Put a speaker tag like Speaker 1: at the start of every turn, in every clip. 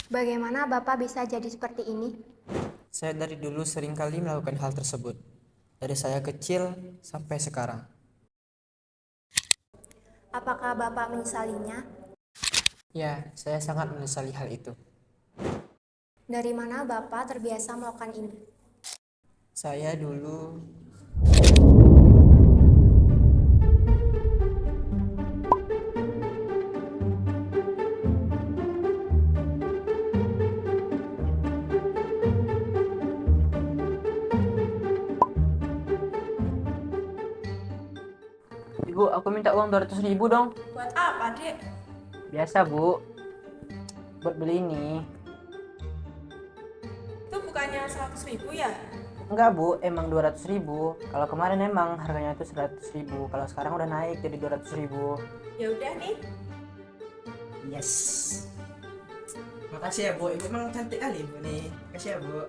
Speaker 1: Bagaimana Bapak bisa jadi seperti ini?
Speaker 2: Saya dari dulu sering kali melakukan hal tersebut. Dari saya kecil sampai sekarang.
Speaker 1: Apakah Bapak menyesalinya?
Speaker 2: Ya, saya sangat menyesali hal itu.
Speaker 1: Dari mana Bapak terbiasa melakukan ini?
Speaker 2: Saya dulu
Speaker 3: Ibu, aku minta uang 200.000 dong.
Speaker 4: Buat apa, Dek?
Speaker 3: Biasa, Bu. Buat beli ini.
Speaker 4: Itu bukannya 100.000 ya?
Speaker 3: Enggak, Bu. Emang 200.000. Kalau kemarin emang harganya itu 100.000. Kalau sekarang udah naik jadi 200.000.
Speaker 4: Ya udah nih.
Speaker 2: yes. Makasih ya Bu, Ibu memang cantik kali Bu nih. Makasih ya Bu.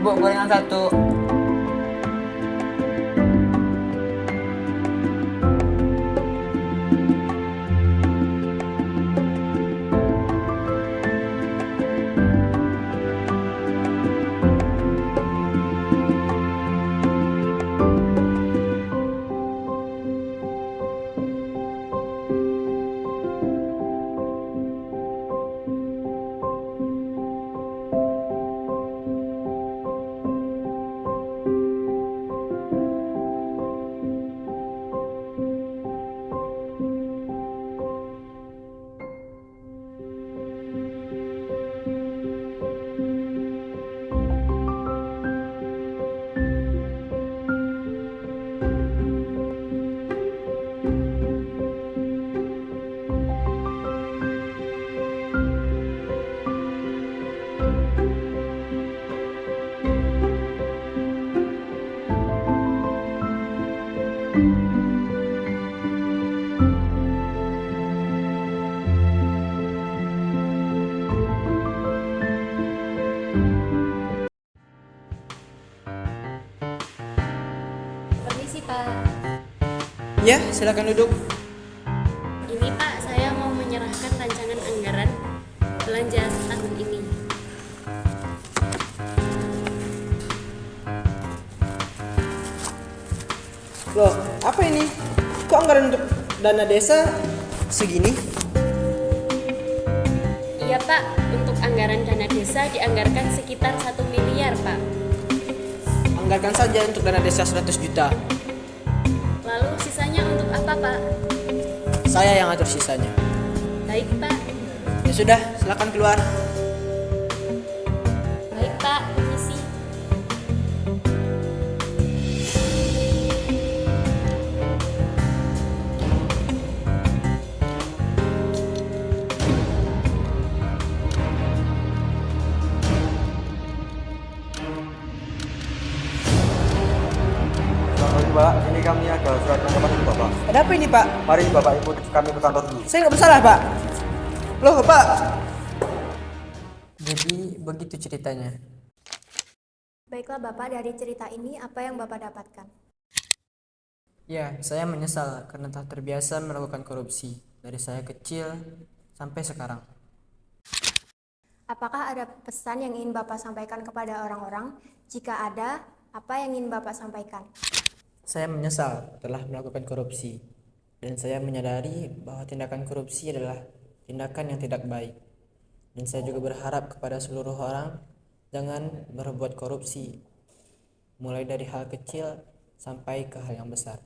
Speaker 3: Bu, gorengan satu.
Speaker 5: Permisi Pak,
Speaker 2: Ya, silakan duduk.
Speaker 5: ini Pak saya mau menyerahkan rancangan anggaran belanja tahun ini.
Speaker 2: Loh, apa ini? Kok anggaran untuk dana desa segini?
Speaker 5: Iya Pak, untuk anggaran dana desa dianggarkan sekitar 1 miliar Pak.
Speaker 2: Anggarkan saja untuk dana desa 100 juta.
Speaker 5: Lalu sisanya untuk apa Pak?
Speaker 2: Saya yang atur sisanya.
Speaker 5: Baik Pak,
Speaker 2: Ya sudah, silakan keluar.
Speaker 5: baik Pak, permisi.
Speaker 6: Pak, ini kami ada surat penangkapan untuk Bapak.
Speaker 3: Ada apa ini, Pak?
Speaker 6: Mari Bapak ikut kami ke kantor dulu.
Speaker 3: Saya nggak bersalah, Pak. Loh, Pak.
Speaker 2: Jadi begitu ceritanya.
Speaker 1: Baiklah Bapak, dari cerita ini apa yang Bapak dapatkan?
Speaker 2: Ya, saya menyesal karena telah terbiasa melakukan korupsi dari saya kecil sampai sekarang.
Speaker 1: Apakah ada pesan yang ingin Bapak sampaikan kepada orang-orang? Jika ada, apa yang ingin Bapak sampaikan?
Speaker 2: Saya menyesal telah melakukan korupsi dan saya menyadari bahwa tindakan korupsi adalah tindakan yang tidak baik. Dan saya juga berharap kepada seluruh orang jangan berbuat korupsi, mulai dari hal kecil sampai ke hal yang besar.